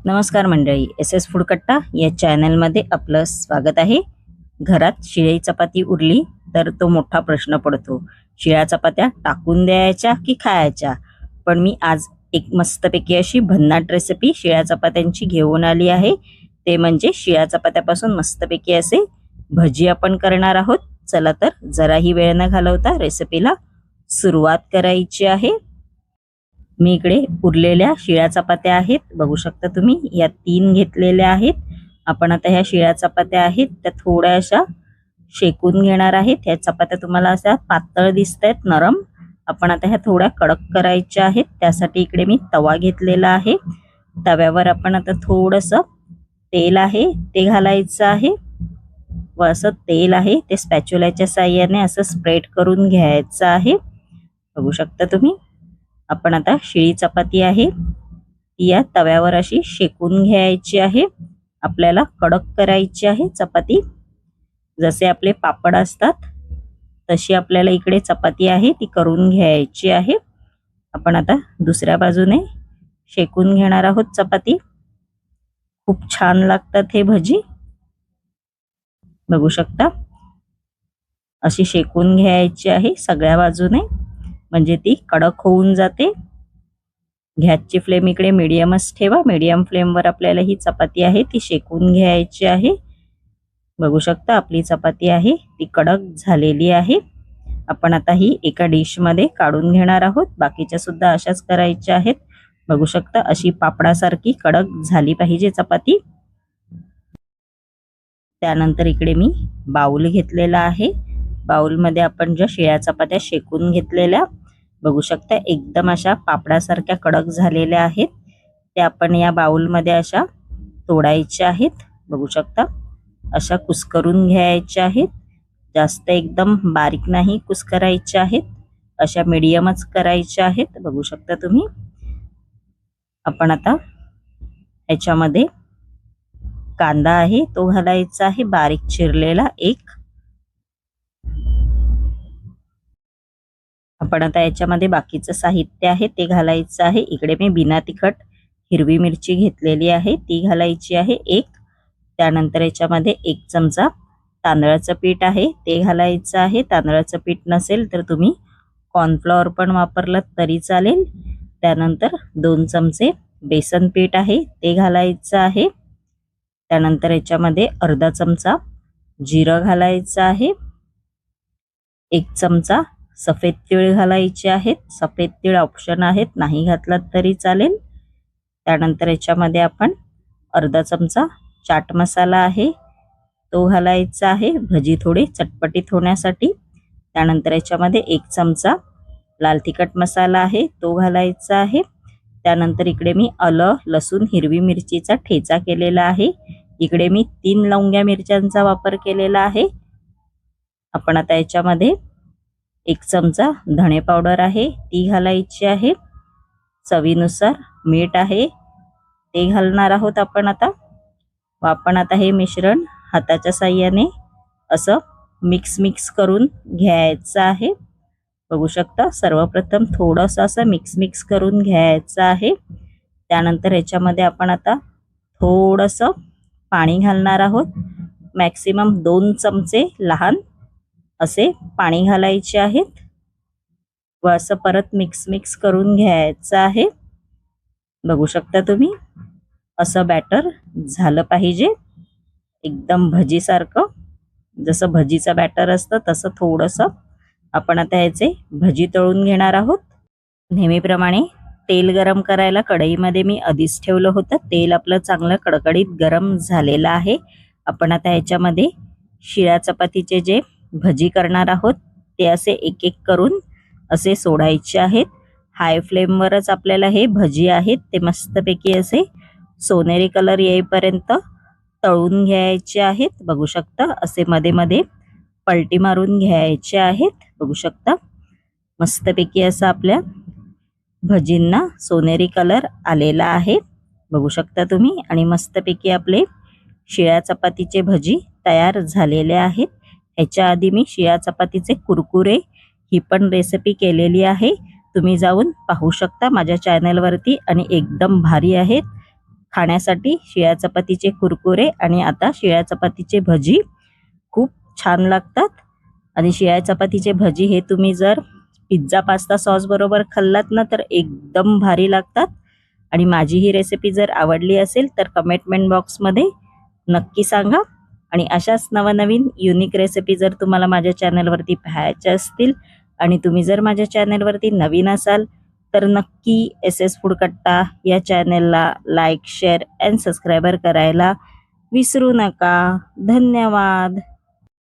नमस्कार मंडळी, S S food कट्टा या चॅनलमध्ये आपलं स्वागत आहे. घरात शिळी चपाती उरली तर तो मोठा प्रश्न पडतो. शिळ्या चपात्या टाकून द्यायच्या की खायच्या? पण मी आज एक मस्तपैकी अशी भन्नाट रेसिपी शिळ्या चपात्यांची घेऊन आली आहे. ते म्हणजे शिळ्या चपात्यापासून मस्तपैकी असे भजी आपण करणार आहोत. चला तर जराही वेळ न घालवता रेसिपीला सुरुवात करायची आहे. मी इकडे उरलेल्या शिळ्या चपात्या आहेत, बघू शकता तुम्ही. या 3 घेतलेल्या आहेत. आपण आता ह्या शिळ्या चपात्या आहेत त्या थोड्याशा शेकून घेणार आहेत. ह्या चपात्या तुम्हाला अशा पातळ दिसतायत, नरम. आपण आता ह्या थोड्या कडक करायच्या आहेत. त्यासाठी इकडे मी तवा घेतलेला आहे. तव्यावर आपण आता थोडंसं तेल आहे ते घालायचं आहे व असं तेल आहे ते स्पॅच्युलाच्या साहाय्याने असं स्प्रेड करून घ्यायचं आहे. बघू शकता तुम्ही. आपण आता शिळी चपाती आहे ती या तव्यावर अशी शेकून घ्यायची आहे. आपल्याला कडक करायची आहे चपाती. जसे आपले पापड असतात तशी आपल्याला इकडे चपाती आहे ती करून घ्यायची आहे. आपण आता दुसऱ्या बाजूने शेकून घेणार आहोत चपाती. खूप छान लागतात हे भजी, बघू शकता. अशी शेकून घ्यायची आहे सगळ्या बाजूने, म्हणजे ती कडक होऊन जाते. गॅसची फ्लेम इकडे मीडियमच ठेवा. मीडियम फ्लेमवर आपल्याला ही चपाती आहे ती शेकून घ्यायची आहे. बघू शकता आपली चपाती आहे ती कडक झालेली आहे. आपण आता ही एका डिश मध्ये काढून घेणार आहोत. बाकीच्या सुद्धा अशाच करायच्या आहेत. बघू शकता अशी पापडासारखी कडक झाली पाहिजे चपाती. त्यानंतर इकडे मी बाउल घेतलेला आहे. बाउलमध्ये आपण ज्या शिळ्या चपात्या शेकून घेतलेल्या, बघू शकता एकदम अशा पापडासारख्या कडक झालेल्या आहेत. त्या आपण या बाउलमध्ये अशा तोडायच्या आहेत. बघू शकता अशा कुस्करून घ्यायच्या आहेत. जास्त एकदम बारीक नाही कुस्करायच्या आहेत, अशा मीडियमच करायच्या आहेत. बघू शकता तुम्ही. आपण आता याच्यामध्ये कांदा आहे तो घालायचा आहे बारीक चिरलेला एक. आपण आता याच्यामध्ये बाकीचं साहित्य आहे ते घालायचं आहे. इकडे मी बिना तिखट हिरवी मिरची घेतलेली आहे ती घालायची आहे एक. त्यानंतर याच्यामध्ये 1 चमचा तांदळाचं पीठ आहे ते घालायचं आहे. तांदळाचं पीठ नसेल तर तुम्ही कॉर्नफ्लॉवर पण वापरलं तरी चालेल. त्यानंतर 2 चमचे बेसन पीठ आहे ते घालायचं आहे. त्यानंतर याच्यामध्ये अर्धा चमचा जिरं घालायचं आहे. 1 चमचा सफेद तीळ घालायचे आहेत. सफेद तीळ ऑप्शन आहेत, नाही घातलात तरी चालेल. त्यानंतर याच्यामध्ये आपण अर्धा चमचा चाट मसाला आहे तो घालायचा आहे, भजी थोडी चटपटीत होण्यासाठी. त्यानंतर याच्यामध्ये 1 चमचा लाल तिखट मसाला आहे तो घालायचा आहे. त्यानंतर इकडे मी आलं, लसूण, हिरवी मिरचीचा ठेचा केलेला आहे. इकडे मी 3 लवंग्या मिरच्यांचा वापर केलेला आहे. आपण आता याच्यामध्ये 1 चमचा धणे पावडर आहे ती घालायची आहे. चवीनुसार मीठ आहे ते घालणार आहोत आपण आता. आपण आता हे मिश्रण हाताच्या साहाय्याने असं मिक्स करून घ्यायचं आहे. बघू शकता सर्वप्रथम थोडंसं असं मिक्स करून घ्यायचं आहे. त्यानंतर याच्यामध्ये आपण आता थोडंसं पाणी घालणार आहोत. मॅक्सिमम 2 चमचे लहान असे पाणी घालायचे आहेत व असं परत मिक्स करून घ्यायचं आहे. बघू शकता तुम्ही असं बॅटर झालं पाहिजे एकदम भजीसारखं. जसं भजीचं बॅटर असतं तसं थोडंसं आपण आता याचे भजी तळून घेणार आहोत. नेहमीप्रमाणे तेल गरम करायला कढईमध्ये मी आधीच ठेवलं होतं. तेल आपलं चांगलं कडकडीत गरम झालेलं आहे. आपण आता याच्यामध्ये शिळ्या चपातीचे जे भजी करणार आहोत ते असे एक करून असे सोडायचे आहेत. हाय फ्लेमवरच आपल्याला हे भजी आहेत ते मस्तपैकी असे सोनेरी कलर येईपर्यंत तळून घ्यायचे आहेत. बघू शकता असे मध्ये मध्ये पलटी मारून घ्यायचे आहेत. बघू शकता मस्तपैकी असं आपल्या भजींना सोनेरी कलर आलेला आहे, बघू शकता तुम्ही. आणि मस्तपैकी आपले शिळ्या चपातीचे भजी तयार झालेले आहेत. ह्याच्या आधी मी शिळ्या चपातीचे कुरकुरे ही पण रेसिपी केलेली आहे, तुम्ही जाऊन पाहू शकता माझ्या चॅनलवरती. आणि एकदम भारी आहेत. खाण्यासाठी शिळ्या चपातीचे कुरकुरे आणि आता शिळ्या चपातीचे भजी खूप छान लागतात. आणि शिळ्या चपातीचे भजी हे तुम्ही जर पिझ्झा पास्ता सॉस बरोबर खाल्लात ना तर एकदम भारी लागतात. आणि माझी ही रेसिपी जर आवडली असेल तर कमेंटमेंट बॉक्समध्ये नक्की सांगा. आणि अशाच नवनवीन युनिक रेसिपी जर तुम्हाला माझ्या चॅनलवरती पाहायच्या असतील आणि तुम्ही जर माझ्या चॅनलवरती नवीन असाल तर नक्की SS फूड कट्टा या चॅनलला लाईक, शेअर अँड सबस्क्राईबर करायला विसरू नका. धन्यवाद.